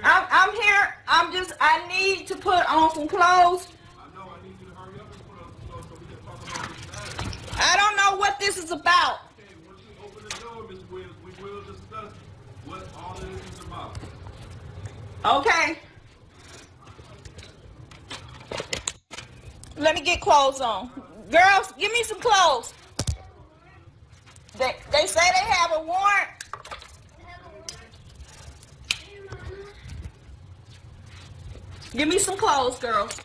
I'm here. I need to put on some clothes. I know. I need you to hurry up and put on some clothes so we can talk about this matter. I don't know what this is about. Okay, once you open the door, Miss Williams, we will discuss what all of this is about. Okay. Let me get clothes on. Girls, give me some clothes. They say they have a warrant. Give me some clothes, girls.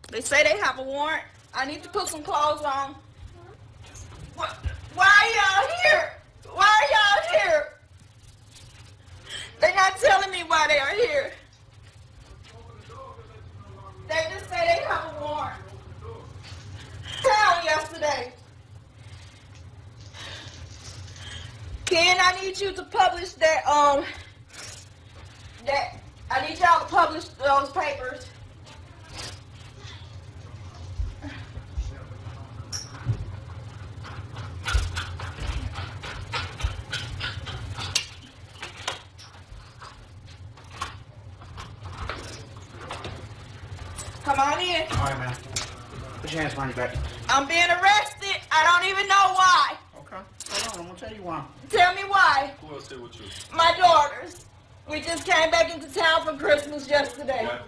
They say they have a warrant. I need to put some clothes on. Why are y'all here? Why are y'all here? They're not telling me why they are here. They just say they have a warrant. Town yesterday. Ken, I need you to publish that I need y'all to publish those papers. Come on in. All right, man. Put your hands behind your back. I'm being arrested. I don't even know why. Okay. Hold on. I'm going to tell you why. Tell me why. Who else here with you? My daughters. We just came back into town for Christmas yesterday. What?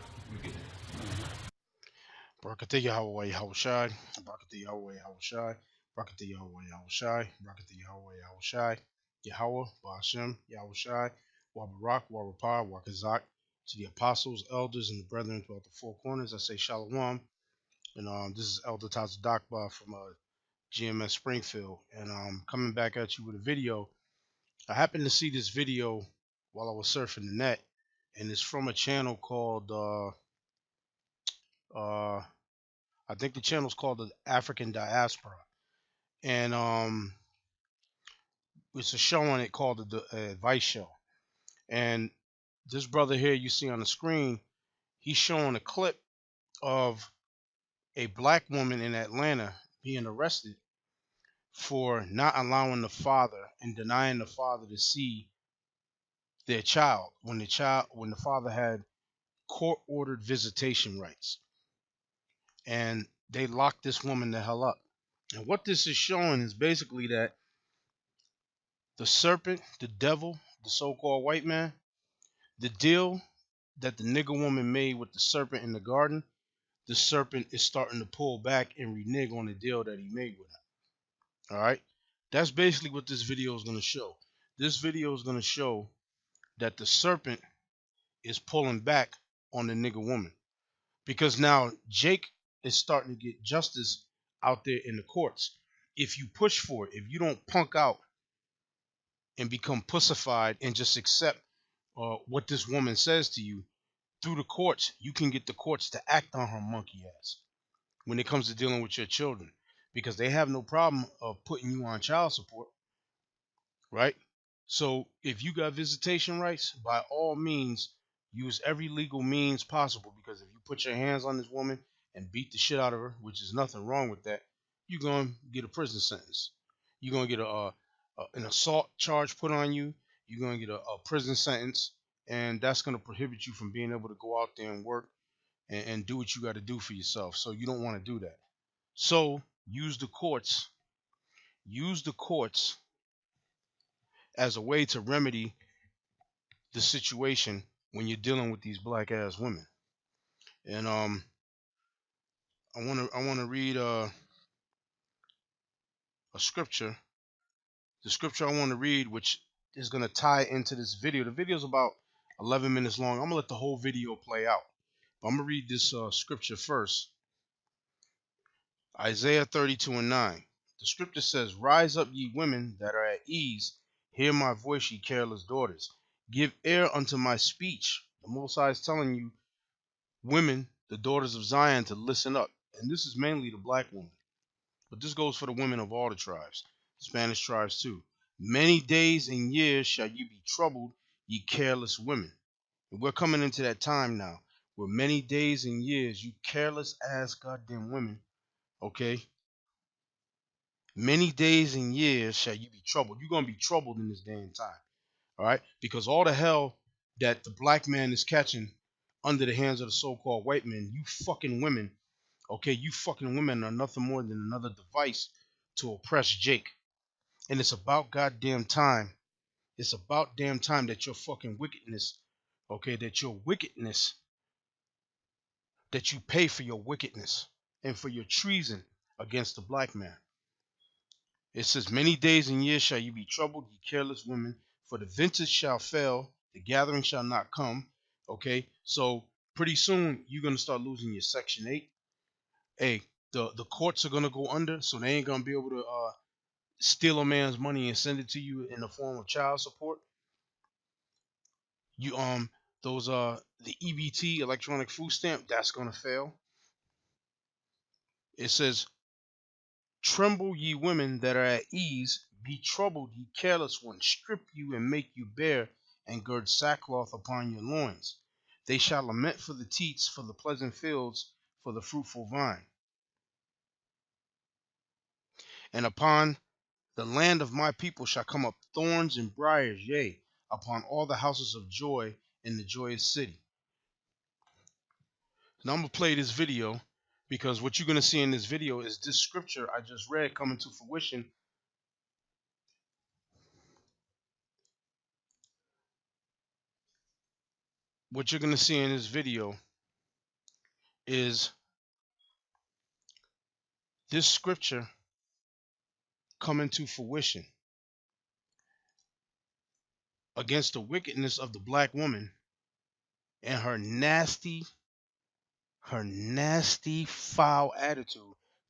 Barakatah Yahweh Yahushai. Barakatah Yahweh Yahushai. Barakatah Yahweh Yahushai. Barakatah Yahweh Yahushai. Yahweh, Ba'ashem, Yahushai, Wa Barak, Wa Rapah, Wa Kazak. To the apostles, elders, and the brethren throughout the four corners, I say Shalom. And this is Elder Taza Dakba from GMS Springfield. And coming back at you with a video. I happened to see this video while I was surfing the net, and it's from a channel called I think the channel's called the African Diaspora, and it's a show on it called the Advice Show. And this brother here you see on the screen, he's showing a clip of a black woman in Atlanta being arrested for not allowing the father and denying the father to see their child when the father had court ordered visitation rights, and they locked this woman the hell up. And what this is showing is basically that the serpent, the devil, the so-called white man, the deal that the nigger woman made with the serpent in the garden, the serpent is starting to pull back and renege on the deal that he made with her. All right, that's basically what this video is going to show. This video is going to show that the serpent is pulling back on the nigger woman, because now Jake is starting to get justice out there in the courts. If you push for it, if you don't punk out and become pussified and just accept what this woman says to you through the courts, you can get the courts to act on her monkey ass when it comes to dealing with your children, because they have no problem of putting you on child support, right? So if you got visitation rights, by all means, use every legal means possible, because if you put your hands on this woman and beat the shit out of her, which is nothing wrong with that, you're going to get a prison sentence. You're going to get an assault charge put on you. You're going to get a prison sentence, and that's going to prohibit you from being able to go out there and work and do what you got to do for yourself. So you don't want to do that. So use the courts. Use the courts as a way to remedy the situation when you're dealing with these black ass women. And I want to read a scripture. The scripture I want to read, which is going to tie into this video. The video is about 11 minutes long. I'm going to let the whole video play out. But I'm going to read this scripture first. Isaiah 32:9. The scripture says, "Rise up, ye women that are at ease. Hear my voice, ye careless daughters. Give ear unto my speech." The Most High is telling you, women, the daughters of Zion, to listen up. And this is mainly the black woman. But this goes for the women of all the tribes, Spanish tribes too. "Many days and years shall you be troubled, ye careless women." And we're coming into that time now where many days and years, you careless ass goddamn women, okay, Many days and years shall you be troubled. You're going to be troubled in this day and time. All right? Because all the hell that the black man is catching under the hands of the so-called white men, you fucking women, okay, you fucking women are nothing more than another device to oppress Jake. And it's about goddamn time. It's about damn time that your fucking wickedness, okay, that your wickedness, that you pay for your wickedness and for your treason against the black man. It says, many days and years shall you be troubled, ye careless women, for the vintage shall fail, the gathering shall not come. Okay, so pretty soon you're gonna start losing your Section 8. Hey, the courts are gonna go under, so they ain't gonna be able to steal a man's money and send it to you in the form of child support. You those the EBT, electronic food stamp, that's gonna fail. It says, tremble ye women that are at ease, be troubled ye careless ones, strip you and make you bare, and gird sackcloth upon your loins. They shall lament for the teats, for the pleasant fields, for the fruitful vine. And upon the land of my people shall come up thorns and briars, yea, upon all the houses of joy in the joyous city. Now I'm going to play this video because what you're going to see in this video is this scripture I just read coming to fruition. What you're going to see in this video is this scripture coming to fruition against the wickedness of the black woman and her nasty, foul attitude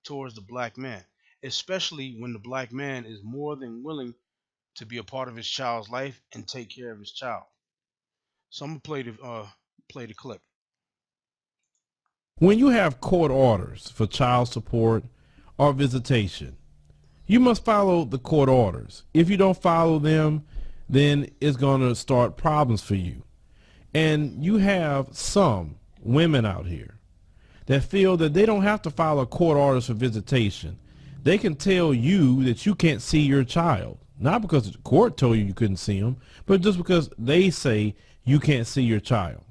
towards the black man, especially when the black man is more than willing to be a part of his child's life and take care of his child. So I'm gonna play the clip. When you have court orders for child support or visitation, you must follow the court orders. If you don't follow them, then it's going to start problems for you. And you have some women out here that feel that they don't have to follow court orders for visitation. They can tell you that you can't see your child, not because the court told you you couldn't see them, but just because they say you can't see your child.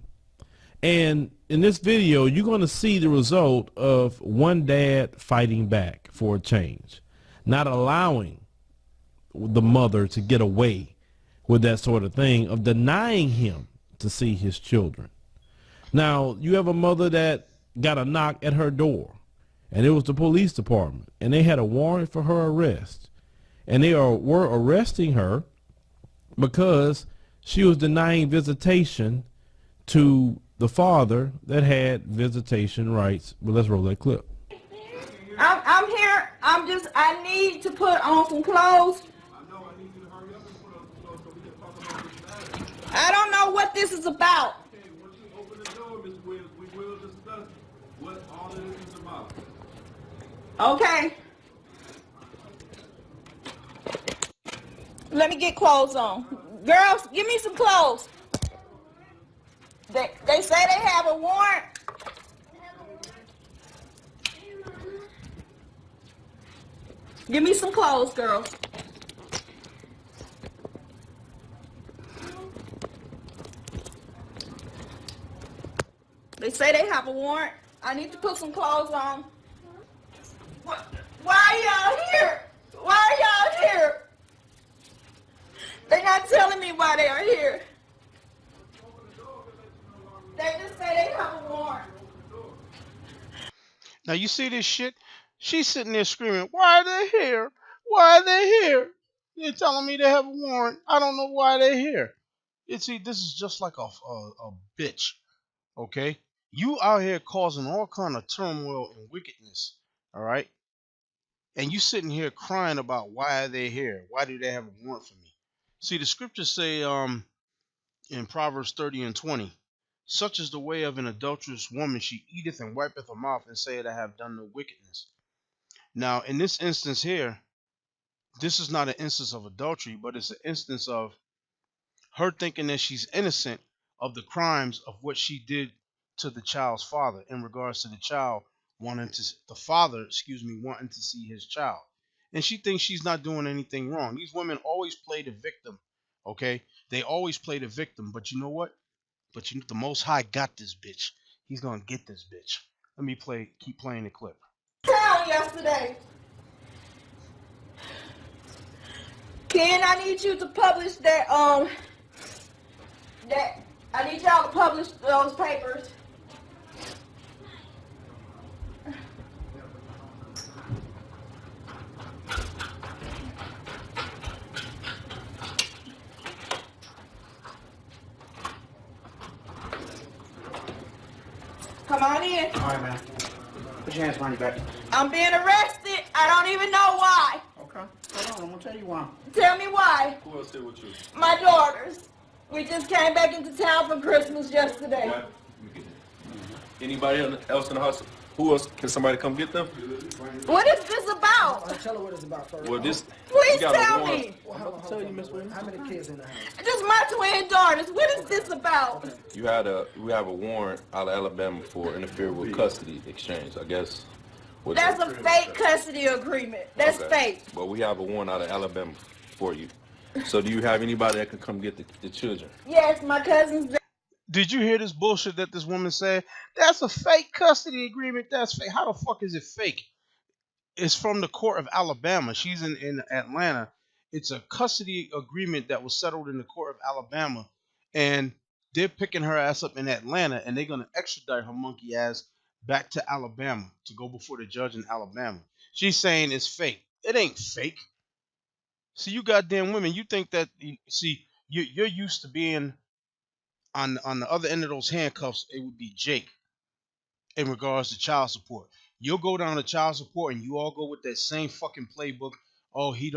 And in this video, you're going to see the result of one dad fighting back for a change, not allowing the mother to get away with that sort of thing, of denying him to see his children. Now, you have a mother that got a knock at her door, and it was the police department, and they had a warrant for her arrest. And they were arresting her because she was denying visitation to the father that had visitation rights. Well, let's roll that clip. I'm here. I need to put on some clothes. I know I need you to hurry up and put up the clothes so we can talk about this matter. I don't know what this is about. Okay, once you open the door, Ms. Williams, we will discuss what all of this is about. Okay. Let me get clothes on. Girls, give me some clothes. They say they have a warrant. Give me some clothes, girls. They say they have a warrant. I need to put some clothes on. Why are y'all here? Why are y'all here? They're not telling me why they are here. They just say they have a warrant. Now you see this shit? She's sitting there screaming, "Why are they here? Why are they here? They're telling me they have a warrant. I don't know why they're here." See, this is just like a bitch. Okay, you out here causing all kind of turmoil and wickedness. All right, and you sitting here crying about why are they here? Why do they have a warrant for me? See, the scriptures say in Proverbs 30 and 20, such is the way of an adulterous woman, she eateth and wipeth her mouth and saith, I have done no wickedness. Now, in this instance here, this is not an instance of adultery, but it's an instance of her thinking that she's innocent of the crimes of what she did to the child's father in regards to the child wanting to, the father, wanting to see his child. and she thinks she's not doing anything wrong. These women always play the victim, okay? They always play the victim, but you know what? But you know, the Most High got this bitch. He's gonna get this bitch. Let me keep playing the clip. Town yesterday. Ken, I need you to publish that. I need y'all to publish those papers. Come on in. All right, man. Put your hands behind your back. I'm being arrested. I don't even know why. Okay. Hold on. I'm gonna tell you why. Tell me why. Who else here with you? My daughters. We just came back into town for Christmas yesterday. What? Anybody else in the house? Who else? Can somebody come get them? What is this about? I'll tell her what it's about first. Well, this. Please you got a tell warrant. me. Well, I'll tell you, Miss Williams. How many kids in the house? Just my twin daughters. What is this about? We have a warrant out of Alabama for interfere with custody exchange. I guess. That's a fake custody agreement. That's fake. But we have a warrant out of Alabama for you. So do you have anybody that can come get the children? Yes, my cousins. Did you hear this bullshit that this woman said? That's a fake custody agreement. That's fake. How the fuck is it fake? It's from the court of Alabama. She's in Atlanta. It's a custody agreement that was settled in the court of Alabama. And they're picking her ass up in Atlanta, and they're going to extradite her monkey ass back to Alabama to go before the judge in Alabama. She's saying it's fake. It ain't fake. See, you goddamn women, you think that, see, you're used to being on the other end of those handcuffs. It would be Jake in regards to child support. You'll go down to child support and you all go with that same fucking playbook. Oh, he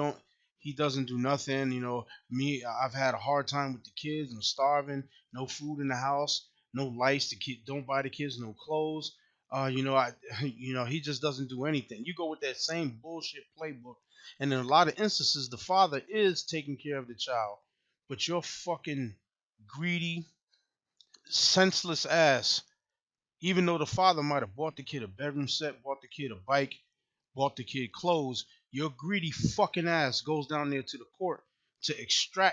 doesn't do nothing. You know, me, I've had a hard time with the kids. I'm starving. No food in the house. No lights. The kid don't buy the kids no clothes. He just doesn't do anything. You go with that same bullshit playbook, and in a lot of instances, the father is taking care of the child, but your fucking greedy, senseless ass, even though the father might have bought the kid a bedroom set, bought the kid a bike, bought the kid clothes, your greedy fucking ass goes down there to the court to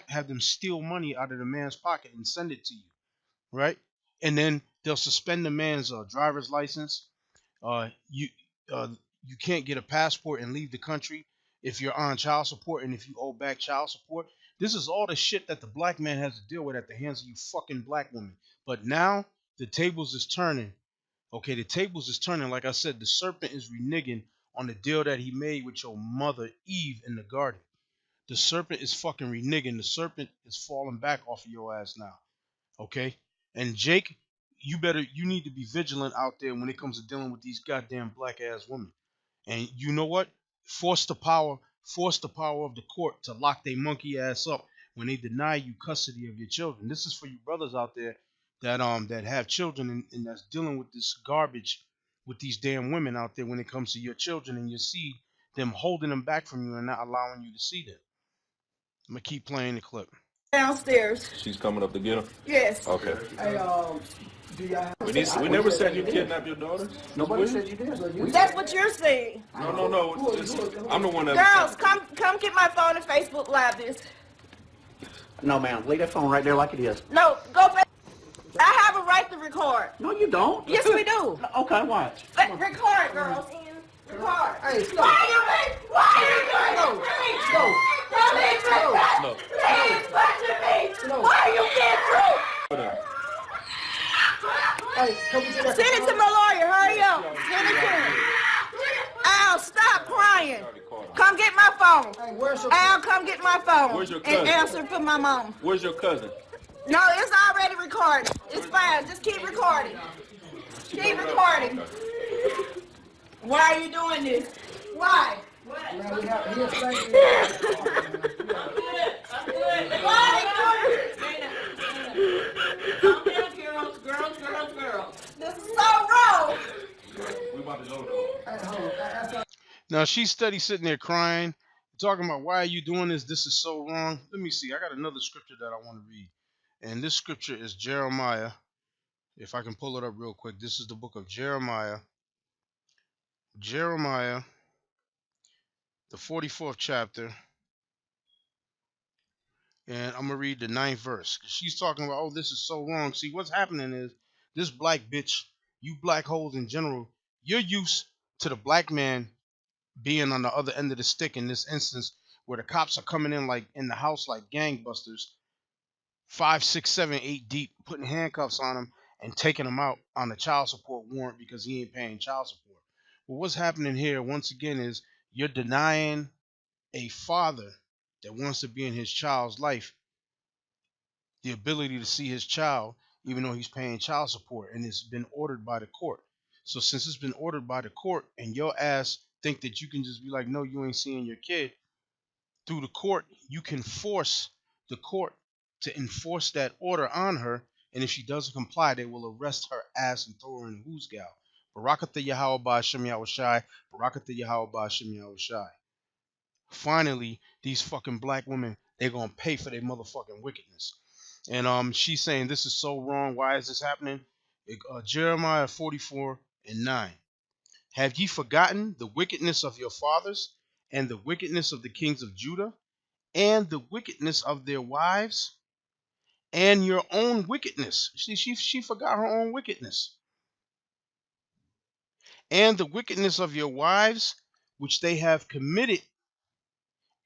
have them steal money out of the man's pocket and send it to you, right? And then they'll suspend the man's driver's license. Uh, you uh, you can't get a passport and leave the country if you're on child support and if you owe back child support. This is all the shit that the black man has to deal with at the hands of you fucking black women. But now the tables is turning. Okay, the tables is turning. Like I said, the serpent is reneging on the deal that he made with your mother Eve in the garden. The serpent is fucking reneging. The serpent is falling back off of your ass now. Okay? And Jake, you need to be vigilant out there when it comes to dealing with these goddamn black ass women. And you know what? Force the power of the court to lock their monkey ass up when they deny you custody of your children. This is for you brothers out there that have children and that's dealing with this garbage with these damn women out there when it comes to your children and your seed, them holding them back from you and not allowing you to see them. I'm gonna keep playing the clip. Downstairs. She's coming up to get him? Yes. Okay. Hey, do y'all have... We never said you kidnapped your daughters. Nobody said you did. That's what you're saying. No. I'm the one that... Girls, come get my phone and Facebook Live this. No, ma'am. Leave that phone right there like it is. No, go back. I have a right to record. No, you don't. Yes, we do. Okay, watch. Record, girls. Record. Hey, stop. Why are you doing this to me? No. Please touching me. No. Why are you getting through? Hey, come get that. Send it to my lawyer. Hurry up. Send it to him. Al, stop crying. Come get my phone. Hey, where's your... Al, come get my phone. Where's your and cousin? answer for my mom. Where's your cousin? No, it's already recorded. It's fine. Just keep recording. Keep recording. Why are you doing this? Why? Man, we have... Here's thank you. Calm down, girls. This is so wrong. We about to go though. Hey, hold on. Now she's steady sitting there crying, talking about why are you doing this? This is so wrong. Let me see. I got another scripture that I want to read. And this scripture is Jeremiah. If I can pull it up real quick. This is the book of Jeremiah. Jeremiah, the 44th chapter, and I'm gonna read the 9th verse. She's talking about, oh, this is so wrong. See, what's happening is this black bitch, you black holes in general, you're used to the black man being on the other end of the stick in this instance, where the cops are coming in like in the house like gangbusters, 5, 6, 7, 8 deep, putting handcuffs on him and taking him out on a child support warrant because he ain't paying child support. But what's happening here once again is you're denying a father that wants to be in his child's life the ability to see his child, even though he's paying child support, and it's been ordered by the court. So since it's been ordered by the court, and your ass think that you can just be like, no, you ain't seeing your kid, through the court, you can force the court to enforce that order on her, and if she doesn't comply, they will arrest her ass and throw her in the hoosgow. Barakatha Yahweh Ba'ashem Yahushai, Barakatha Yahweh Ba'ashem Yahushai. Finally, these fucking black women, they're gonna pay for their motherfucking wickedness. And she's saying this is so wrong. Why is this happening? Jeremiah 44:9. Have ye forgotten the wickedness of your fathers, and the wickedness of the kings of Judah, and the wickedness of their wives, and your own wickedness? She forgot her own wickedness. And the wickedness of your wives, which they have committed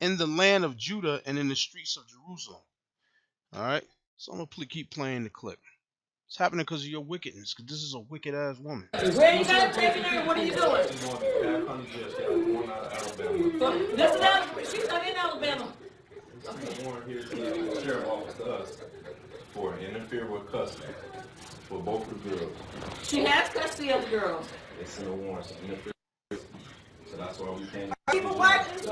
in the land of Judah and in the streets of Jerusalem. All right, so I'm gonna keep playing the clip. It's happening because of your wickedness, because this is a wicked ass woman. Where you guys taking her? What are you doing? This is Alabama. She's not in Alabama. Warrant here to the sheriff office to us for interfere with custody for both of the girls. She has custody of the girls. It's in the warrants. So that's why we can't. People watching?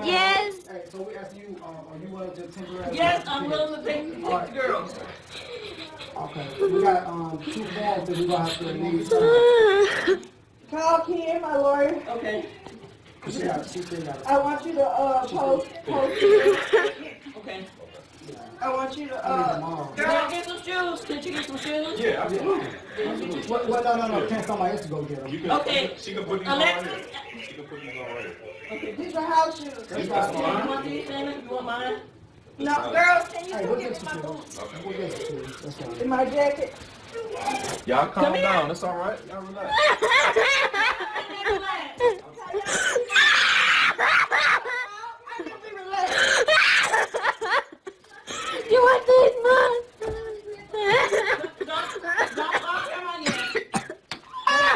Yes. Hey, so we asked you, are you willing to temporarily? Yes, I'm willing to take the girls. Okay, we got 2 forms that we gonna have to need. Call Kim, my lawyer. Okay. She still got it. I want you to post it. Okay. I want you to girl, get some shoes. Can you get some shoes? Yeah, absolutely. No. Can't somebody else to go get them? Okay. She can put these on right here. She can put these on right here. Okay, these are house shoes. That's You fine. want these, Shannon? You want mine? No, girls, can you Hey, come we'll get get me my you boots? We'll get it to you. That's fine. In my jacket? Y'all calm Come here. down. It's all right. Y'all relax. You want these, Mom? Don't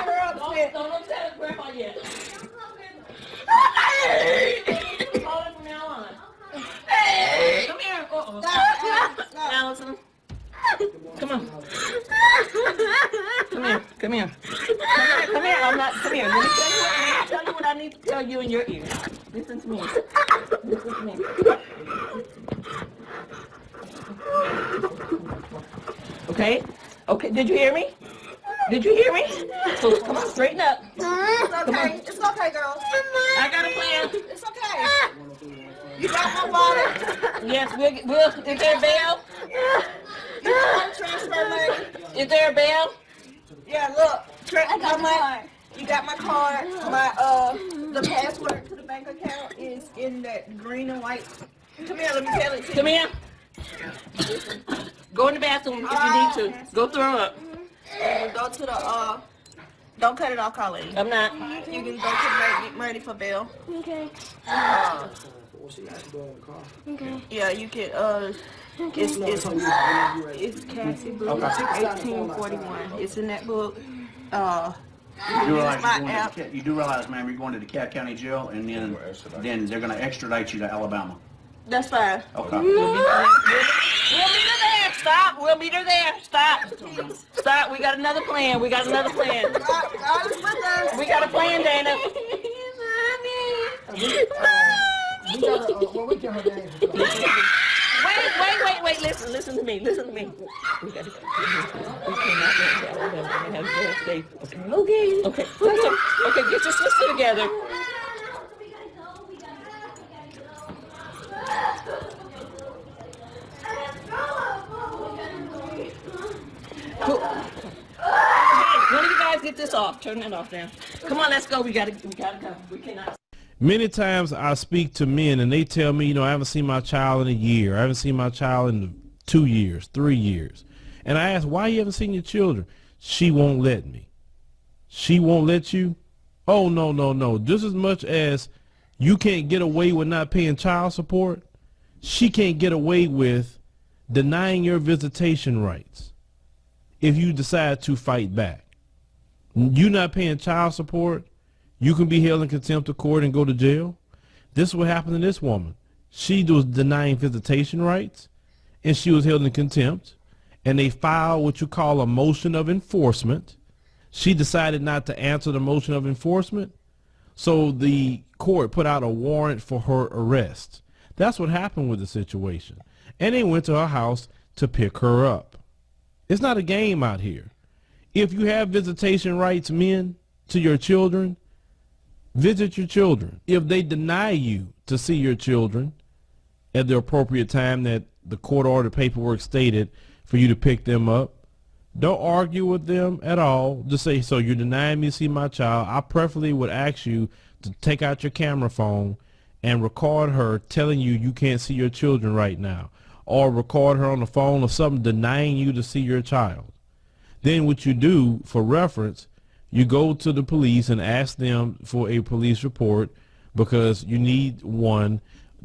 grandma yet. Don't upset grandma yet. Call it from now on. Come here. Allison. Come on. Come here. Come here. Come here. Come here. Let me tell you what I need to tell you in your ear. Listen to me. Listen to me. Okay? Okay, did you hear me? Did you hear me? So come on, straighten up. It's okay. It's okay, girls. I got a plan. It's okay. You got my wallet? Yes, we'll is there a bail? You got my transfer money? Is there a bail? Yeah, look. You got my card. The password to the bank account is in that green and white. Come here, let me tell it to you. Come here. Go in the bathroom if you need to. Go throw up. Go to the, don't cut it off, Colleen. I'm not. You can go to the get ready for bail. Okay. Okay. Yeah, you can, it's Cassie book, 1841. It's in that book. You do realize, ma'am, you're going to the DeKalb County Jail, and then they're going to extradite you to Alabama. That's fine. Okay. We'll meet her there. Stop. We'll meet her there. Stop. Stop. We got another plan. We got another plan. God is with us. We got a plan, Dana. We can her name. Wait. Listen to me. We gotta go. We cannot go to Alabama. We have to stay. Okay. Okay, get your sister together. One of you guys get this off. Turn that off now. Come on, let's go. We gotta go. We cannot. Many times I speak to men and they tell me, I haven't seen my child in a year. I haven't seen my child in 2 years, 3 years. And I ask, why you haven't seen your children? She won't let me. She won't let you? Oh, no, no, no. Just as much as you can't get away with not paying child support, she can't get away with denying your visitation rights if you decide to fight back. You not paying child support, you can be held in contempt of court and go to jail. This is what happened to this woman. She was denying visitation rights, and she was held in contempt, and they filed what you call a motion of enforcement. She decided not to answer the motion of enforcement, so the court put out a warrant for her arrest. That's what happened with the situation. And they went to her house to pick her up. It's not a game out here. If you have visitation rights, men, to your children, visit your children. If they deny you to see your children at the appropriate time that the court order paperwork stated for you to pick them up, don't argue with them at all. Just say, so you're denying me to see my child. I preferably would ask you to take out your camera phone and record her telling you you can't see your children right now, or record her on the phone or something denying you to see your child. Then what you do for reference, you go to the police and ask them for a police report, because you need one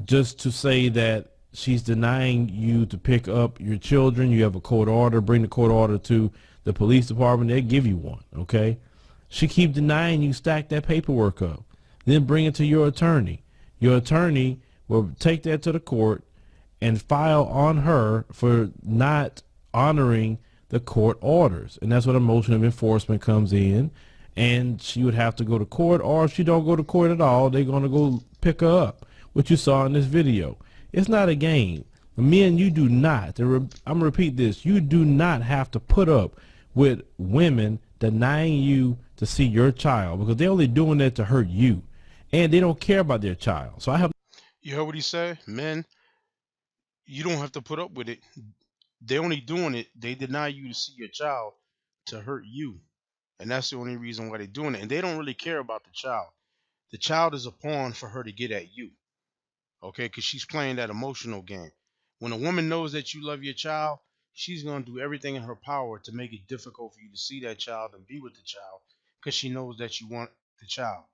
just to say that she's denying you to pick up your children. You have a court order. Bring the court order to the police department. They'll give you one, okay? She keep denying you. Stack that paperwork up. Then bring it to your attorney. Your attorney will take that to the court and file on her for not honoring the court orders. And that's where the motion of enforcement comes in. And she would have to go to court, or if she don't go to court at all, they're going to go pick her up, what you saw in this video. It's not a game. Men, you do not, I'm going to repeat this, you do not have to put up with women denying you to see your child, because they're only doing that to hurt you, and they don't care about their child. So I have. You heard what he said? Men, you don't have to put up with it. They're only doing it. They deny you to see your child to hurt you. And that's the only reason why they're doing it. And they don't really care about the child. The child is a pawn for her to get at you. Okay, because she's playing that emotional game. When a woman knows that you love your child, she's going to do everything in her power to make it difficult for you to see that child and be with the child, because she knows that you want the child.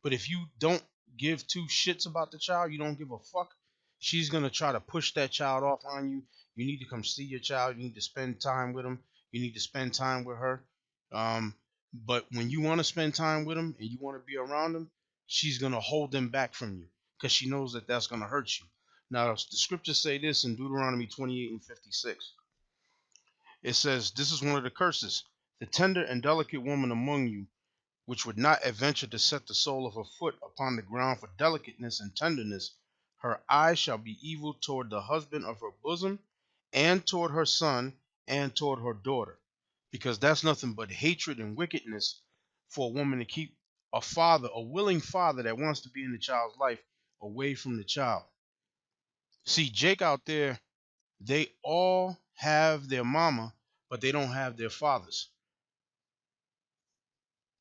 But if you don't give two shits about the child, you don't give a fuck, she's going to try to push that child off on you. You need to come see your child. You need to spend time with him. You need to spend time with her. But when you want to spend time with him and you want to be around him, she's going to hold them back from you, because she knows that that's going to hurt you. Now, the scriptures say this in Deuteronomy 28:56. It says, this is one of the curses. The tender and delicate woman among you, which would not adventure to set the sole of her foot upon the ground for delicateness and tenderness, her eye shall be evil toward the husband of her bosom, and toward her son, and toward her daughter. Because that's nothing but hatred and wickedness for a woman to keep a father, a willing father that wants to be in the child's life, away from the child. See, Jake out there, they all have their mama, but they don't have their fathers.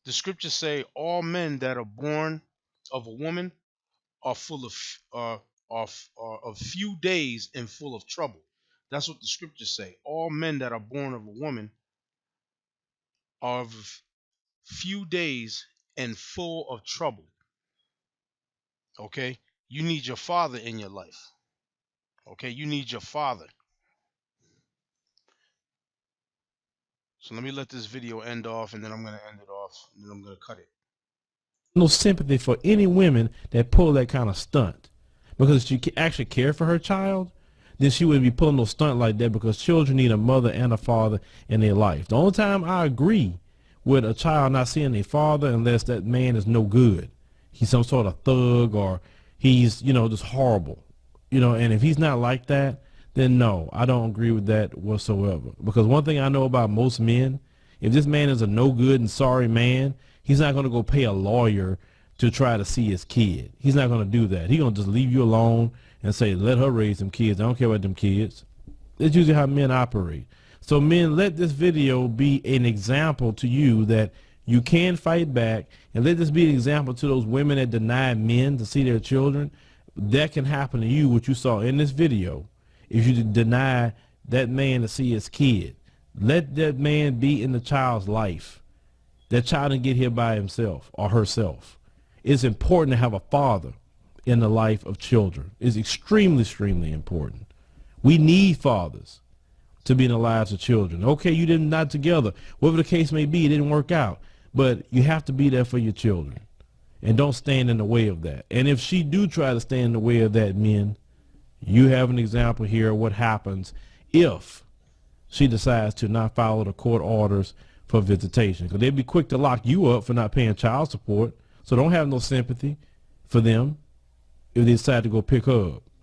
The scriptures say all men that are born of a woman are full of few days and full of trouble. That's what the scriptures say. All men that are born of a woman are of few days and full of trouble. Okay? You need your father in your life. Okay? You need your father. So let me let this video end off, and then I'm going to end it off, and then I'm going to cut it. No sympathy for any women that pull that kind of stunt, because if she actually cared for her child, then she wouldn't be pulling no stunt like that, because children need a mother and a father in their life. The only time I agree with a child not seeing their father, unless that man is no good, he's some sort of thug, or he's, just horrible, and if he's not like that, then no, I don't agree with that whatsoever. Because one thing I know about most men, if this man is a no good and sorry man, he's not going to go pay a lawyer to try to see his kid. He's not going to do that. He's going to just leave you alone and say, let her raise them kids. I don't care about them kids. That's usually how men operate. So men, let this video be an example to you that You can fight back, and let this be an example to those women that deny men to see their children. That can happen to you, what you saw in this video, if you deny that man to see his kid. Let that man be in the child's life. That child didn't get here by himself or herself. It's important to have a father in the life of children. It's extremely, extremely important. We need fathers to be in the lives of children. Okay, you didn't not together. Whatever the case may be, it didn't work out. But you have to be there for your children. And don't stand in the way of that. And if she do try to stand in the way of that, men, you have an example here of what happens if she decides to not follow the court orders for visitation. Because they'd be quick to lock you up for not paying child support. So don't have no sympathy for them if they decide to go pick her up.